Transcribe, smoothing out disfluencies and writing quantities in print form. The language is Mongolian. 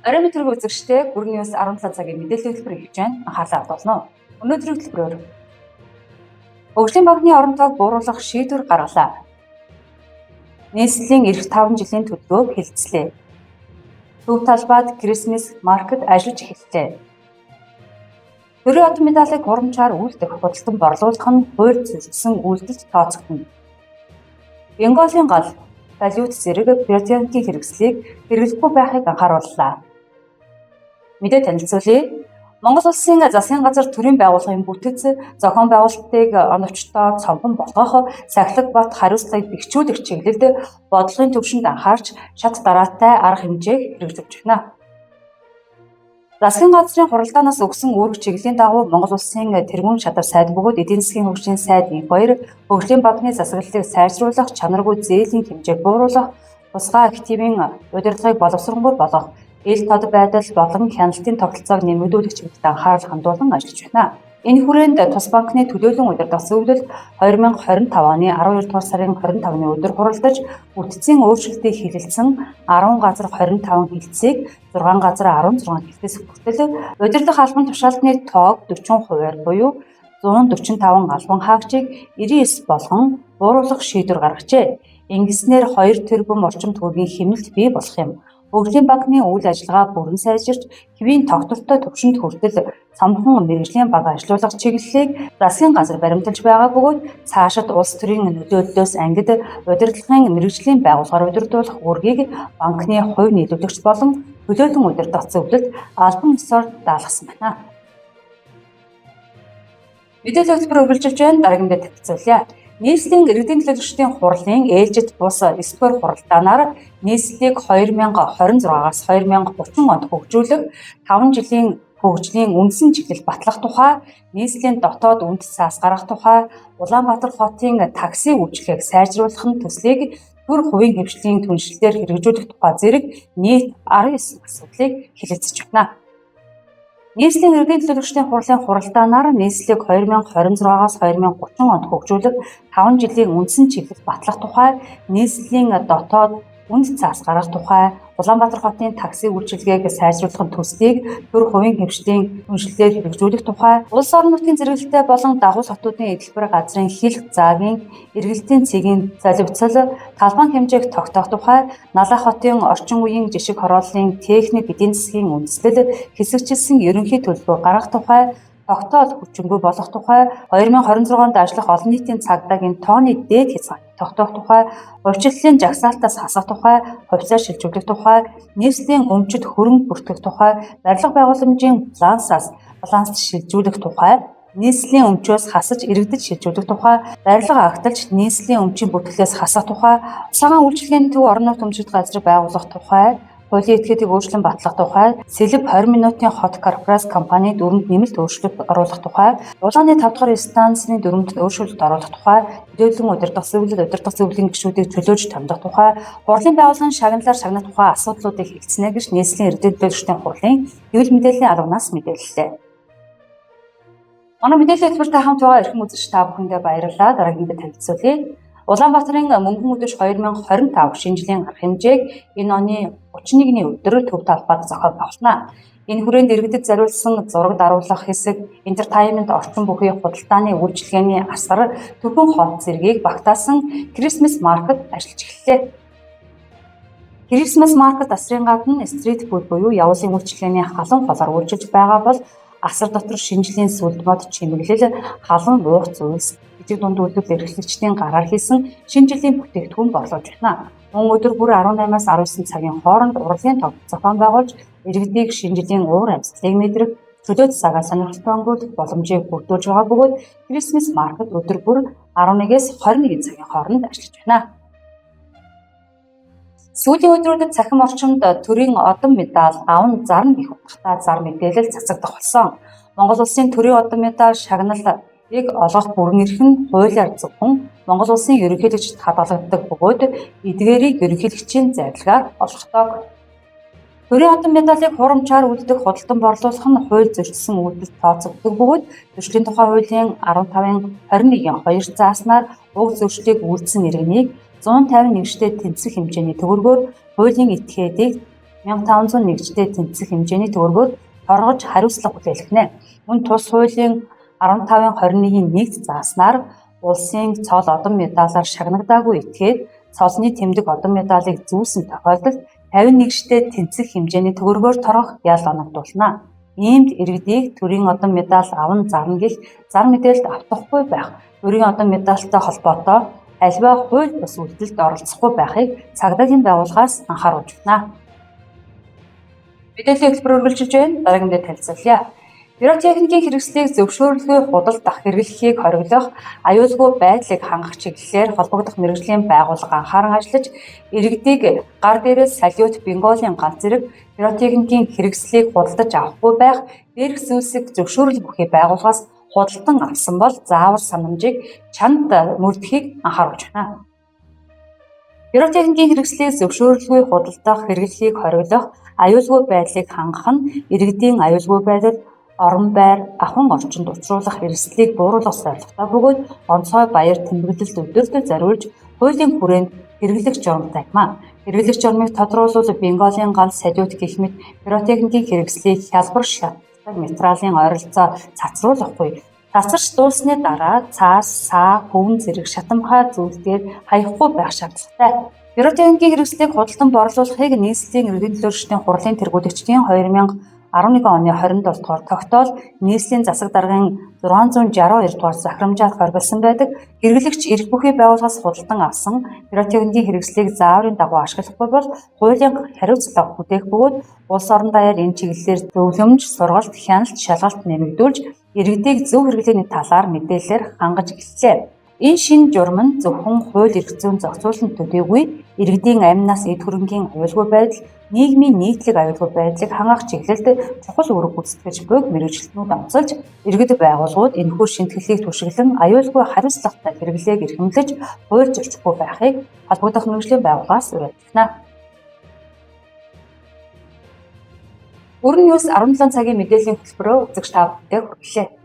Орой мэдрэг үзэгчтэй Бүрэн Ньюс 17 цагийн мэдээлэл хэлбэр хийж байна. Анхаарлаа хандуулна. Өнөөдрийн хэлбэрээр Хөгжлийн банкны орон тойг бууруулах шийдвэр гаргалаа. Нийслэлийн эх 5 жилийн төлбөрөөр хэлцлээ. Төв талбайд Christmas market ажиллаж эхэллээ. Төрийн одон медалыг хурамчаар үйлдэх худалдан борлуулах нь хууль зөрчсөн үйлдэлд тооцогдно. Бенгалийн гал валют зэрэг британийн хэрэгслийг хэрэглэхгүй байхыг анхаарууллаа. Мэдээ танилцуулъя. Монгол улсын засгийн газар төрийн байгууллагын бүтэц зохион байгуулалтыг оновчтоо цомхон болгох сахилга бат хариуцлагыг бэхжүүлэх чиглэлд бодлогын түвшинд анхаарч шат дараатай арга хэмжээг хэрэгжүүлж байна. Засгийн газрын хуралдаанаас өгсөн үүрэг чиглэлийн дагуу Монгол улсын тэргуун шадар сайд бөгөөд эдийн засгийн хөгжлийн сайд Инх2 хөгжлийн банкны засаглалыг сайжруулах, чанаргүй зээлийн хэмжээг бууруулах, тусгай активын удирдлагыг боловсронгуй болгох, ил тод байдал болон хяналтын тогтолцоог нэмэгдүүлэх чиглэлд анхаарал хандуулан ажиллаж байна. Энэ хүрээнд тус банкны төлөөлөн удирдах зөвлөлд 2025 оны 12 дугаар сарын 25-ны өдөр хуралдаж бүтцийн өөрчлөлтийг хэлэлцэн 10 газар 25 хэлтсийг 6 газар 16 хэлтээс хүртэл удирдах албан тушаалтны тоог 40%-аар буюу 145 албан хаагчийг 99 болгон бууруулах шийдвэр гаргажээ. Ингэснээр 2 тэрбум орчим төгрөгийн хэмнэлт бий болох юм. Хөгжлийн банкны үйл ажиллагаа бүрэн сайжирч хэвийн тогтвортой түвшинд хүртэл цамхан мэргэжлийн баг ажилуулах чиглэлийг засгийн газар баримталж байгаа бөгөөд цаашид улс төрийн нөлөөллөөс ангид удирдлагын мэргэжлийн байгууллагаар удирдуулах үүргийг банкны хувь нийлүүлэгч болон төлөөлөн удирдах зөвлөлд албан ёсоор даалгасан байна. Мэдээлэл хэлбэр үргэлжилж байна. Дараагийн мэдээ танилцуулъя. Нийслэлийн иргэдийн төлөөлөгчдийн хурлын ээлжид бус эсбэр хуралдаанаар нийслэлийг 2026-аас 2030 онд хөгжүүлэх 5 жилийн хөгжлийн үндсэн чиглэл батлах тухай, нийслэлийн дотоод үнэт цаас гаргах тухай, Улаанбаатар хотын такси үйлчилгээг сайжруулах нь төслийг төр хувийн хвшлийн түншлэлээр хэрэгжүүлэх тухай зэрэг нийт 19 асуудлыг хэлэлцэж байна. Нийслэлийн иргэдийн төлөөлөгчдийн хурлын хуралдаанаар нийслэлийг 2026-аас 2030 онд хөгжүүлэх 5 жилийн үндсэн чиглэл батлах тухай, нийслэлийн дотоод үнэт цаас гаргах тухай, Улаанбаатар хотын такси үйлчилгээг сайжруулах нь төслийг төр хувийн хвшлийн түншлэлээр хэрэгжүүлэх тухай, улс орон нутгийн зэрэгэлдэлтэй болон дагуулс хотуудын эдлбэр газрын хэлх заагийн эргэлтийн цэгийн солилцол талбайн хэмжээг тогтоох тухай, Налах хотын орчин үеийн жишг хорооллын техник эдийн засгийн үндэслэл хэсэгчилсэн ерөнхий төлбөр гаргах тухай, тогтоол хүчингүй болох тухай, 2026 онд ажиллах олон нийтийн цагдаагийн тооны дээд хязгаарыг тогтоох тухай, хувьчлалын жагсаалтаас хасах тухай, хувьцаа шилжүүлэх тухай, нийслэлийн өмчөд хөрөнгө бүртгэх тухай, барилга байгууламжийн балансд шилжүүлэх тухай, нийслэлийн өмчөөс хасаж иргэдэд шилжүүлэх тухай, барилга агталж нийслэлийн өмчийн бүтээлээс хасах тухай, цагаан үйлчилгээний төв орон нутгийн өмчит газрыг байгуулах тухай, хуулийн этгээдийг өөрчлөн батлах тухай, Сэлб 20 минутын хот корпорац компани дүрмд нэмэлт өөрчлөлт оруулах тухай, Улааны 5 дахь станцны дүрмд өөрчлөлт оруулах тухай, төлөөлөн удирдах зөвлөлийн гишүүдийг чөлөөж томдох тухай, хурлын байгууллагын шагналаар шагнах тухай асуудлуудыг хэлцэнэ гэж нийслэлийн иргэдийн төлөөлөгчдийн хурлын хэвлэл мэдээллийн албанаас мэдээллээ. Манай мэдээлэл хэлбэртэй хамт байгаа эрхэм үзэгч та бүхэндээ баярлалаа. Дараагийн мэдээ танилцуулъя. Улаанбаатарын мөнгөн өдөш 2025 шинэ жилийн арга хэмжээг энэ оны 31-ний өдөр төв талбайд зохион байгуулна. Энэ хүрээнд иргэдэд зориулсан зураг даруулах хэсэг, entertainment орчин бүхий худалдааны үйлчилгээний асар төрхөн хот зэргийг багтаасан Christmas market ажиллаж эхэллээ. Christmas market асрын гадна street food буюу явуулын үйлчилгээний халуун холоор үйлчилж байгаа бол асар дотор шинэ жилийн сүлд мод чимэглэл, халуун уух зүйлс дунд үйлдвэр эрхлэгчдийн гараар хийсэн шинэ жилийн бүтээгдэхүүн борлуулж байна. Мөн өдөр бүр 18-аас 19 цагийн хооронд урлагийн тоглолт зохион байгуулж иргэдийг шинэ жилийн уур амьсгалыг мэдрэх, чөлөөт цагаа сонирхолтой өнгөрүүлэх боломжийг бүрдүүлж байгаа бөгөөд Christmas market өдөр бүр 11-ээс 21 цагийн хооронд ажиллаж байна. Сүүлийн өдрүүдэд цахим орчимд төрийн одон медаль аван зарна гэх утгатай зар мэдээлэл цацагдах болсон. Монгол улсын төрийн одон медаль шагналыг олгох бүрэн эрх нь хуулиар зөвхөн Монгол улсын ерөнхийлөгчд хадгалагддаг бөгөөд эдгээрийг ерөнхийлөгчийн зарилгаар олгодог. Төрийн одон медалийг хурамчаар үлдэх худалдан борлуулах нь хууль зөрчсөн үйлдэлд тооцогддог бөгөөд Төслийн тухай хуулийн 15-ын 21-ийн 2 зааснаар уг зөрчлийг үйлдсэн иргэнийг 151-штэй тэнцэх хэмжээний төгрөгөөр хуулийн этгээдийг 1501-д тэнцэх хэмжээний төгрөгөөр торгож хариуцлага хүлээх нэ. Мөн тус хуулийн 15-21-ийн 1-т зааснаар улсын цол одон медалаар шагнагдаагүй этгээд цолны тэмдэг одон медалыг зүүлсэн тохиолдолд 51-д тэнцэх хэмжээний төгрөгөөр торгох ял оногдуулна. Иймд иргэдийг төрийн одон медаль аван зарна гэх зар мэдээлэлд автахгүй байх, төрийн одон медальтай холбоотой альва хууль бус үйлдэлд оролцохгүй байхыг цагдаагийн байгууллагаас анхааруулж байна. Мэдээллийн хэлбэр үргэлжилж байна. Дараагийн мэдээ танилцуулъя. Пиротехникийн хэрэгслийг зөвшөөрлгүй худалд авах хэрэглэхийг хориглох, аюулгүй байдлыг хангах чиглэлээр холбогдох мэргэжлийн байгууллага анхааран ажиллаж, иргэдийг гар дээрээс салют, бенголын ганц зэрэг пиротехникийн хэрэгслийг худалдаж авахгүй байх, дээрх зүйлсийг зөвшөөрөл бүхий байгууллагаас худалдан авсан бол заавар санамжийг чанд мөрдөхийг анхааруулж байна. Пиротехникийн хэрэгслийг зөвшөөрлгүй худалдах, хэрэглэхийг хориглох, аюулгүй байдлыг хангах нь иргэдийн аюулгүй байдал, орон байр, ахуйн орчинд учруулах эрсдлийг бууруулах зорилготой бөгөөд онцгой баяр тэмдэглэлд өдөртөө зориулж хуулийн хүрээнд хэрэглэх журмтай юм. Хэрэглэх журмыг тодруулбал бенголын ганц, салют гэх мэт пиротехникийн хэрэгслийг хялбар шатдаг материалын ойролцоо цацруулахгүй, цацарч дуулсны дараа цаас, саа, хөвн зэрэг шатамхай зүйлсээр хаяхгүй байх шаардлагатай. Пиротехникийн хэрэгслийг худалдан борлуулахыг нийслэлийн эрдэнэ төлөөлөгчдийн хурлын тэргүүлэгчдийн 2011 оны 27 дугаар тогтоол нийслэлийн засаг даргын 662 дугаар захирамжаар хоригдсан байдаг. Хэрэглэгч эрх бүхий байгууллагаас худалдан авсан пиротехникийн хэрэгслийг зааврын дагуу ашиглахгүй бол хуулийн хариуцлага бүтээх бөгөөд улс орон даяар энэ чиглэлээр зөвлөмж, сургалт, хяналт, шалгалт нэмэгдүүлж иргэдийг зөв хэрэглээний талаар мэдээлэлээр хангаж эхэллээ. Энэ шинэ журам нь зөвхөн хууль эрх зүйн зохицуулалтанд төдийгүй иргэдийн амнаас эд хөрөнгийн аюулгүй байдал, нийгмийн нийтлэг аюулгүй байдлыг хангах чиглэлд чухал үүрэг гүйцэтгэж буйг мэргэжилтнүүд онцолж, иргэд байгууллагууд энэхүү шинэтгэлийг түшиглэн аюулгүй хариуцлагатай хэрэглээг эрхэмлэж, хууль зөрчихгүй байхыг холбогдох мэргэжлийн байгууллагаас уриалгана. Өрн Ньюс 17 цагийн мэдээллийн хөтөлбөрөөр үзэгч та бүхэнд хүргэлээ.